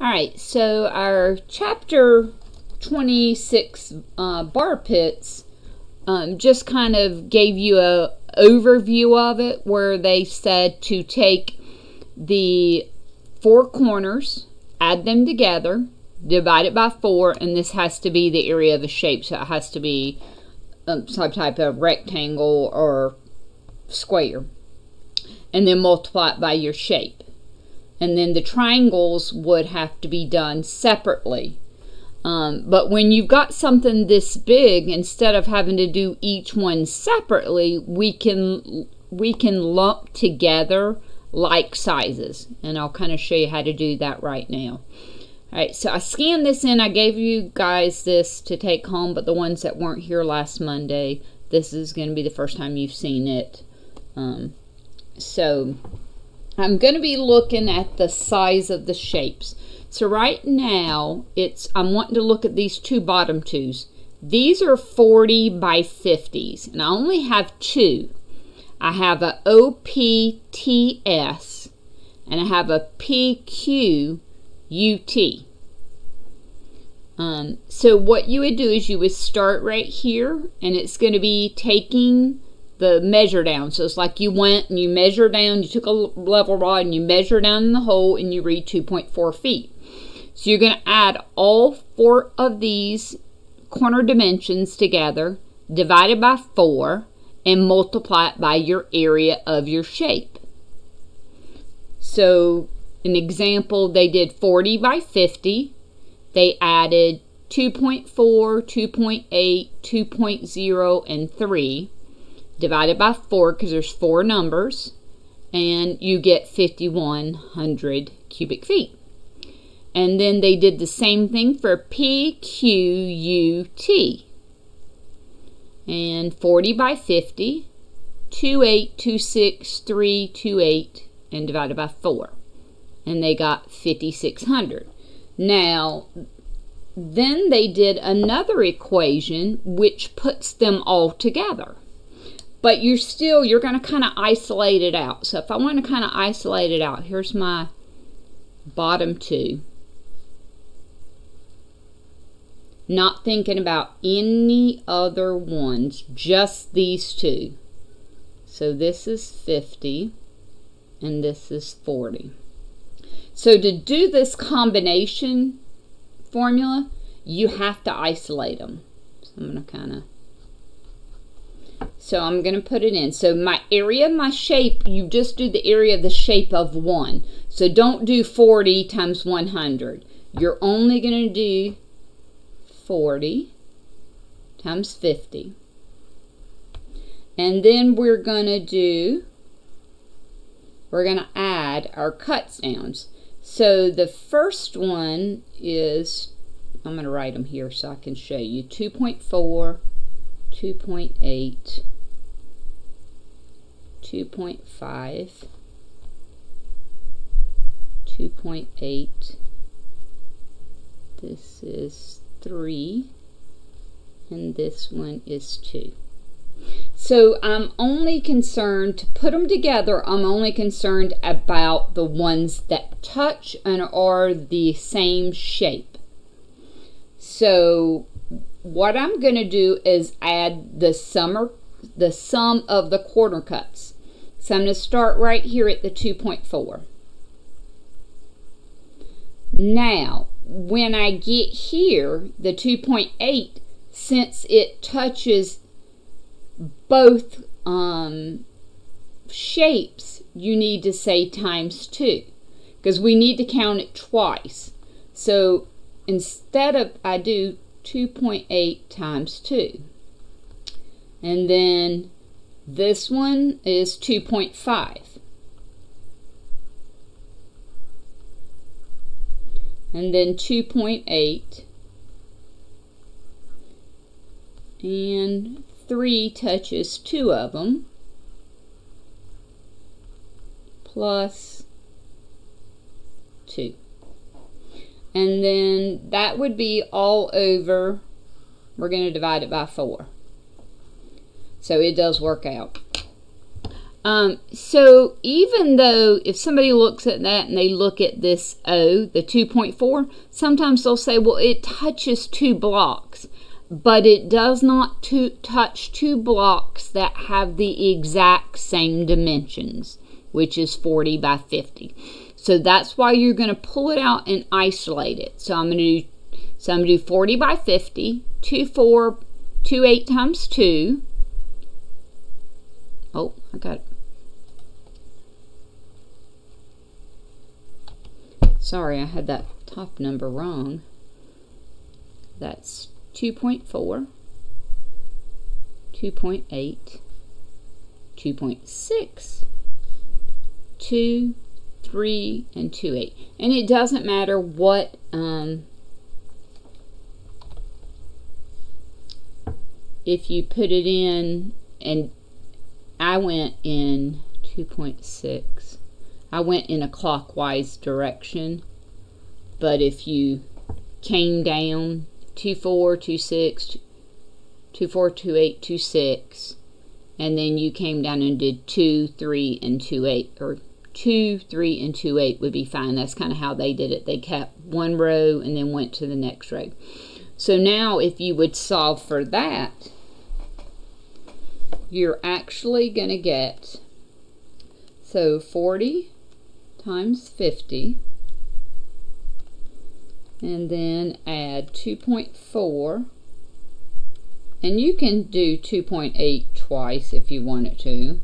Alright, so our chapter 26 bar pits just kind of gave you a overview of it, where they said to take the four corners, add them together, divide it by 4, and this has to be the area of the shape, so it has to be some type of rectangle or square, and then multiply it by your shape. And then the triangles would have to be done separately. But when you've got something this big, instead of having to do each one separately, we can lump together like sizes. And I'll kind of show you how to do that right now. Alright, so I scanned this in. I gave you guys this to take home, but the ones that weren't here last Monday, this is going to be the first time you've seen it. So I'm going to be looking at the size of the shapes. So right now, I'm wanting to look at these two bottom twos. These are 40 by 50s, and I only have two. I have a OPTS, and I have a PQUT. So what you would do is you would start right here, and it's going to be taking the measure down. So it's like you went and you measure down, you took a level rod and you measure down in the hole and you read 2.4 feet. So you're going to add all 4 of these corner dimensions together, divide it by 4, and multiply it by your area of your shape. So an example, they did 40 by 50. They added 2.4, 2.8, 2.0, and 3. Divided by 4, because there's 4 numbers, and you get 5,100 cubic feet. And then they did the same thing for PQUT. And 40 by 50, 28, 26, 3, 28, and divided by 4. And they got 5,600. Now, then they did another equation which puts them all together. But you're going to kind of isolate it out. So if I want to kind of isolate it out, here's my bottom two. Not thinking about any other ones, just these two. So this is 50 and this is 40. So to do this combination formula, you have to isolate them. So I'm going to kind of... So I'm going to put it in. So my area, my shape, you just do the area of the shape of 1. So don't do 40 times 100. You're only going to do 40 times 50. And then we're going to add our cuts downs. So the first one is, I'm going to write them here so I can show you, 2.4, 2.8, 2.5, 2.8, this is 3, and this one is 2. So I'm only concerned, to put them together, I'm only concerned about the ones that touch and are the same shape. So what I'm going to do is add the sum of the corner cuts. So I'm going to start right here at the 2.4. Now, when I get here, the 2.8, since it touches both shapes, you need to say times 2, because we need to count it twice. So instead of, I do 2.8 times 2. And then this one is 2.5. And then 2.8. And 3 touches 2 of them. Plus 2. And then that would be all over. We're going to divide it by 4. So it does work out. So even though if somebody looks at that and they look at this O, the 2.4, sometimes they'll say, well, it touches 2 blocks, but it does not touch 2 blocks that have the exact same dimensions, which is 40 by 50. So that's why you're going to pull it out and isolate it. So I'm going to do 40 by 50, 28 times 2. Oh, I got it. Sorry, I had that top number wrong. That's 2.4, 2.8, 2.6, 2, 3, and 2.8. And it doesn't matter what if you put it in, and I went in 2.6. I went in a clockwise direction, but if you came down 2.4, 2.6, 2.4, 2.8, 2.6, and then you came down and did 2, 3, and 2.8, or 2, 3, and 2.8 would be fine. That's kind of how they did it. They kept one row and then went to the next row. So now if you would solve for that, you're actually going to get, so 40 times 50, and then add 2.4, and you can do 2.8 twice if you wanted to.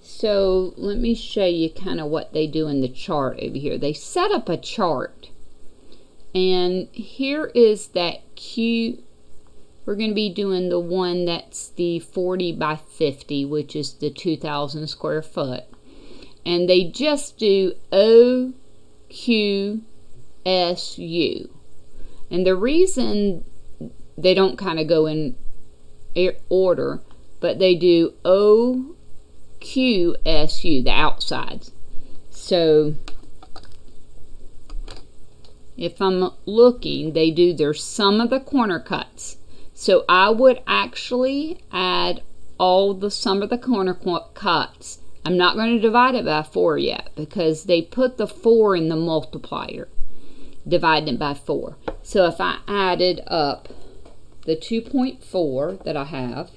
So let me show you kind of what they do in the chart over here. They set up a chart, and here is that Q. We're going to be doing the one that's the 40 by 50, which is the 2,000 square foot. And they just do O, Q, S, U. And the reason they don't kind of go in order, but they do O, Q, S, U, the outsides. So if I'm looking, they do their sum of the corner cuts. So I would actually add all the sum of the corner cuts. I'm not going to divide it by 4 yet because they put the 4 in the multiplier, dividing it by 4. So if I added up the 2.4 that I have,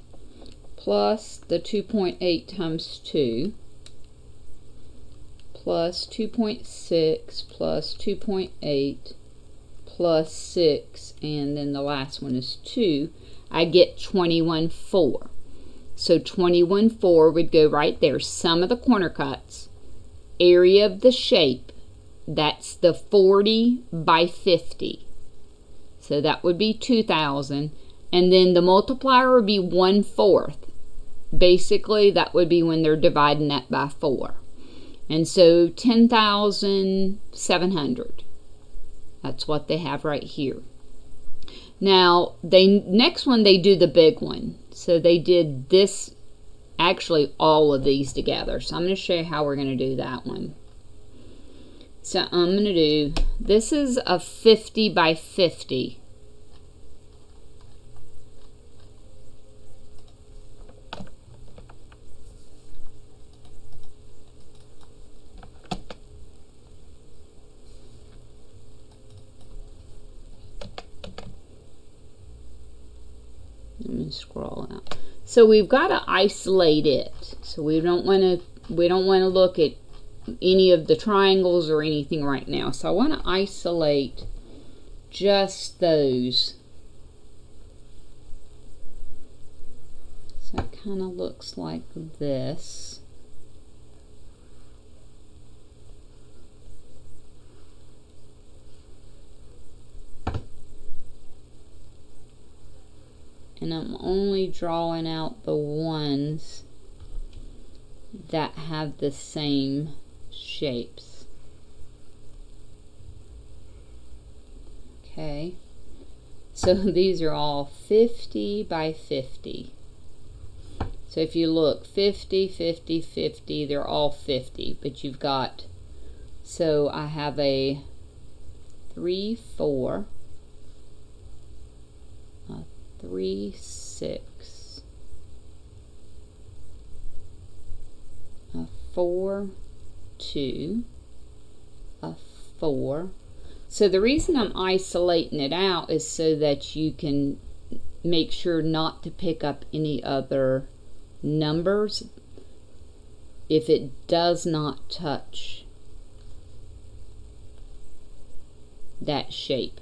plus the 2.8 times 2, plus 2.6, plus 2.8, plus 6, and then the last one is 2, I get 21.4. So 21.4 would go right there. Sum of the corner cuts, area of the shape, that's the 40 by 50. So that would be 2,000. And then the multiplier would be 1/4. Basically, that would be when they're dividing that by 4. And so 10,700. That's what they have right here. Now, next one, they do the big one. So they did this, actually all of these together. So I'm going to show you how we're going to do that one. So I'm going to do, this is a 50 by 50. Let me scroll out. So we've got to isolate it. So we don't want to look at any of the triangles or anything right now. So I want to isolate just those. So it kind of looks like this. And I'm only drawing out the ones that have the same shapes. Okay, so these are all 50 by 50. So if you look, 50, 50, 50, they're all 50, but you've got, so I have a 3, 4, a 3, 6, a 4, 2, a 4. So the reason I'm isolating it out is so that you can make sure not to pick up any other numbers if it does not touch that shape.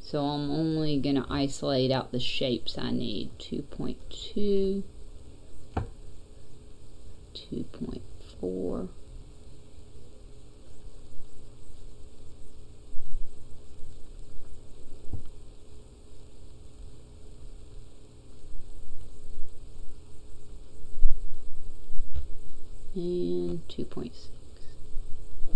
So I'm only going to isolate out the shapes I need. 2.2, 2.4, and 2.6.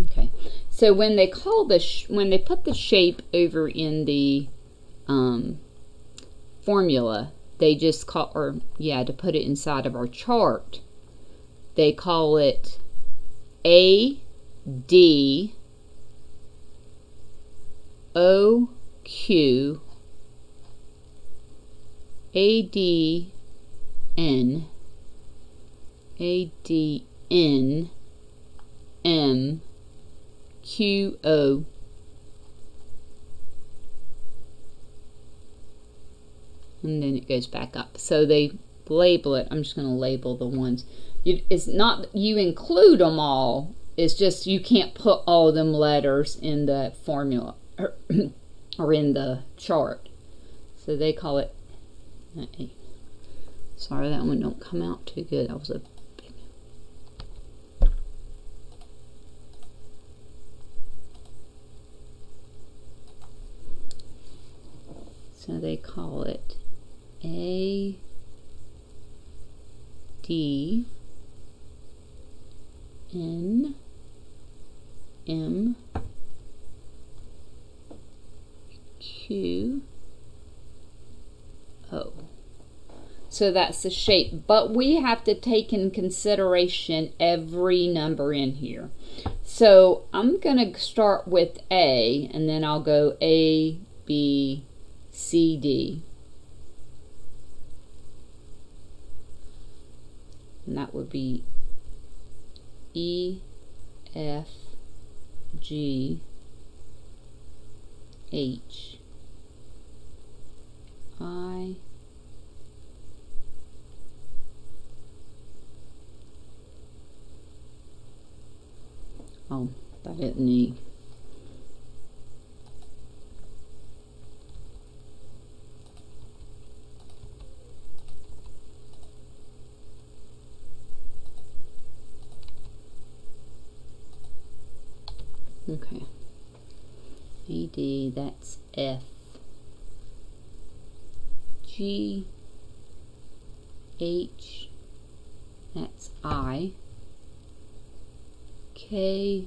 Okay, so when they call when they put the shape over in the formula, they just call, or yeah, to put it inside of our chart, they call it A, D, O, Q, A, D, N, A, D, N, M, Q, O, and then it goes back up. So they label it. I'm just going to label the ones. It's not you include them all. It's just you can't put all them letters in the formula or in the chart. So they call it. Sorry, that one don't come out too good. That was a big. So they call it A, D, N, M, Q, O. So that's the shape, but we have to take in consideration every number in here. So I'm going to start with A, and then I'll go A, B, C, D. And that would be E, F, G, H, I, oh, that isn't E. Okay. AD, that's F. G, H, that's I. K,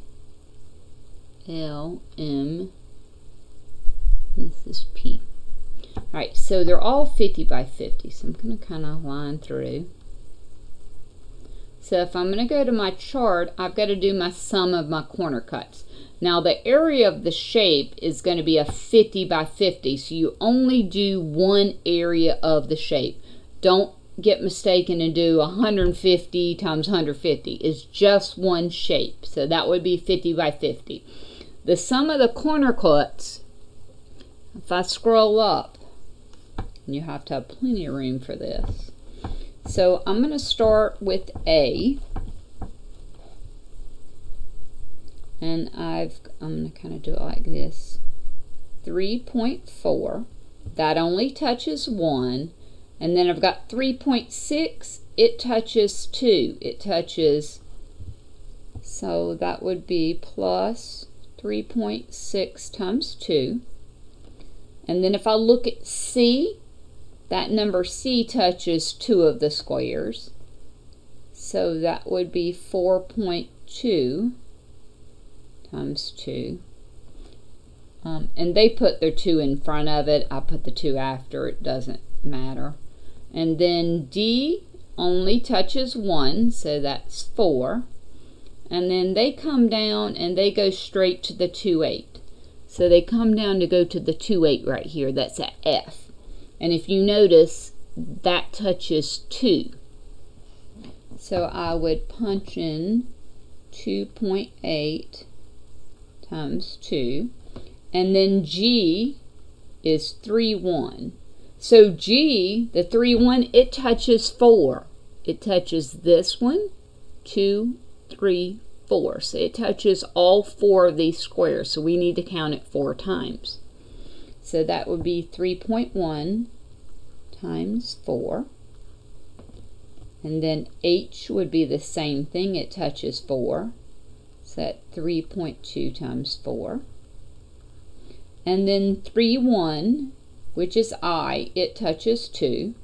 L, M, this is P. Alright, so they're all 50 by 50, so I'm going to kind of line through. So if I'm going to go to my chart, I've got to do my sum of my corner cuts. Now the area of the shape is going to be a 50 by 50, so you only do one area of the shape. Don't get mistaken and do 150 times 150. It's just one shape, so that would be 50 by 50. The sum of the corner cuts, if I scroll up, and you have to have plenty of room for this. So I'm going to start with A. And I'm going to kind of do it like this. 3.4. That only touches 1. And then I've got 3.6. It touches 2. It touches, so that would be plus 3.6 times 2. And then if I look at C, that number C touches 2 of the squares. So that would be 4.2 times 2. And they put their 2 in front of it. I put the 2 after. It doesn't matter. And then D only touches 1, so that's 4. And then they come down and they go straight to the 2, 8. So they come down to go to the 2, 8 right here. That's at F. And if you notice, that touches 2. So I would punch in 2.8 times 2. And then G is 3, 1. So G, the 3, 1, it touches 4. It touches this one, 2, 3, 4. So it touches all 4 of these squares. So we need to count it 4 times. So that would be 3.1 times 4. And then H would be the same thing. It touches 4. So that's 3.2 times 4. And then 3, 1, which is I, it touches 2.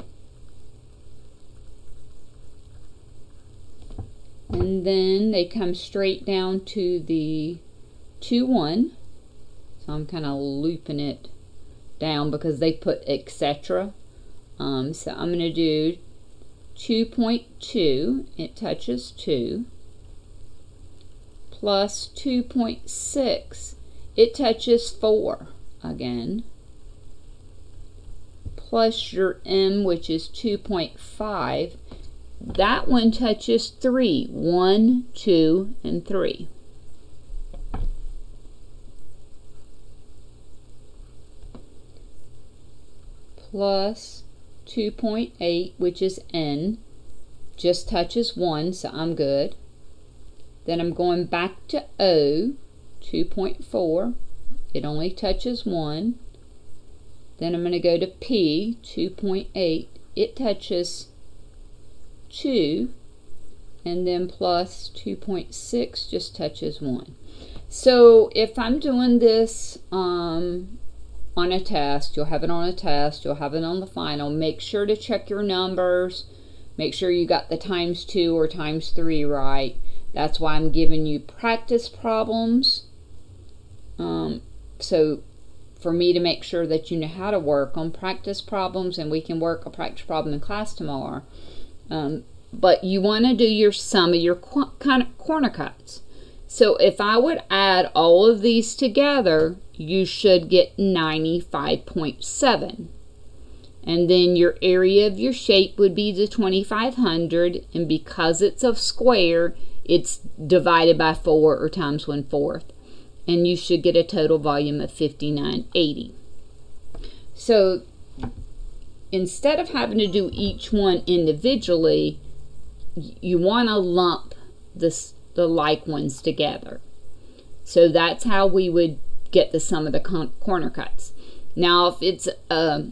And then they come straight down to the 2, 1. So I'm kind of looping it down because they put etc. So I'm going to do 2.2, it touches 2, plus 2.6, it touches 4 again, plus your M, which is 2.5, that one touches 3, 1, 2, and 3. Plus 2.8, which is N, just touches 1, so I'm good. Then I'm going back to O, 2.4, it only touches 1. Then I'm going to go to P, 2.8, it touches 2, and then plus 2.6 just touches 1. So if I'm doing this on a test, you'll have it on a test, you'll have it on the final, make sure to check your numbers, make sure you got the times 2 or times 3 right. That's why I'm giving you practice problems, so for me to make sure that you know how to work on practice problems, and we can work a practice problem in class tomorrow. But you want to do your sum of your corner cuts. So if I would add all of these together, you should get 95.7. And then your area of your shape would be the 2500, and because it's a square, it's divided by 4 or times 1/4. And you should get a total volume of 5980. So instead of having to do each one individually, you want to lump the like ones together. So that's how we would get the sum of the corner cuts. Now if it's a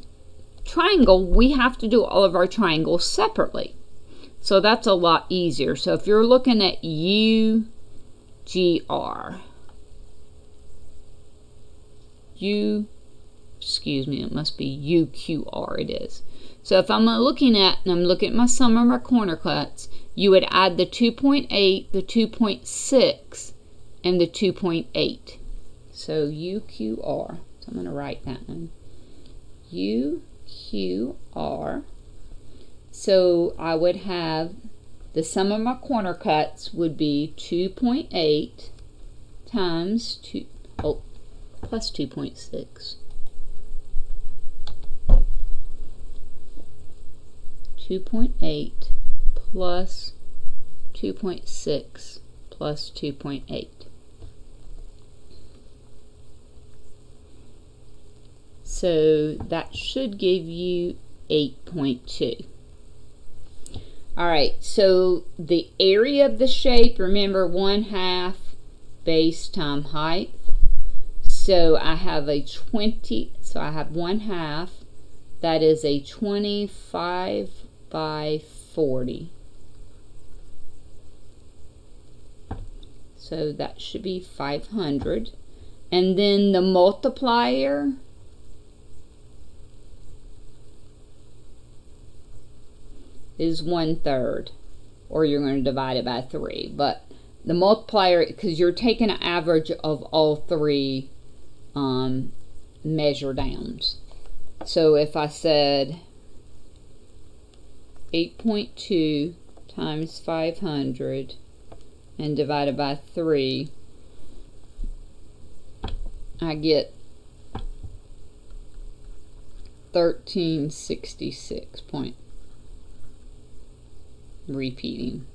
triangle, we have to do all of our triangles separately. So that's a lot easier. So if you're looking at UGR, it must be UQR it is. So if I'm looking at my sum of my corner cuts, you would add the 2.8, the 2.6, and the 2.8. So UQR. So I'm going to write that one. UQR. So I would have the sum of my corner cuts would be 2.8 times 2, plus 2.6. 2.8 plus 2.6 plus 2.8. So that should give you 8.2. Alright, so the area of the shape, remember 1/2 base times height. So I have a 20, so I have 1/2, that is a 25 by 40. So that should be 500. And then the multiplier is 1/3, or you're going to divide it by 3. But the multiplier, because you're taking an average of all 3 measure downs. So if I said 8.2 times 500 and divided by 3, I get 1366 point. Repeating.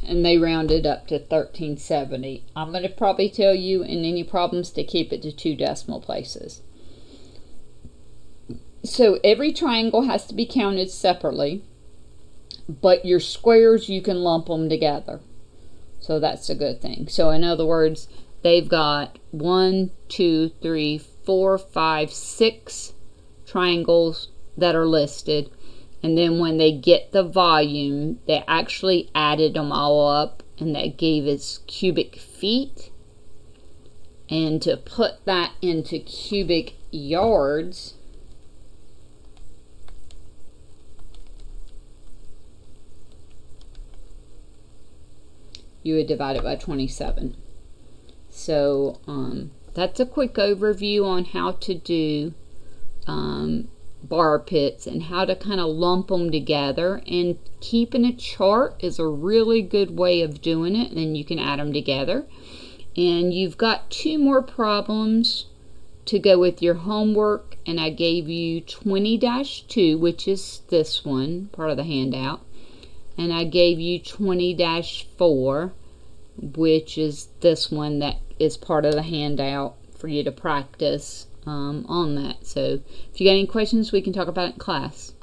And they rounded up to 1370. I'm going to probably tell you in any problems to keep it to 2 decimal places. So every triangle has to be counted separately, but your squares, you can lump them together. So that's a good thing. So in other words, they've got 1, 2, 3, 4, 5, 6 triangles that are listed. And then when they get the volume, they actually added them all up, and that gave us cubic feet. And to put that into cubic yards, you would divide it by 27. So that's a quick overview on how to do bar pits and how to kind of lump them together. And keeping a chart is a really good way of doing it, and then you can add them together. And you've got 2 more problems to go with your homework, and I gave you 20-2, which is this one, part of the handout, and I gave you 20-4, which is this one that is part of the handout for you to practice on that. So if you got any questions, we can talk about it in class.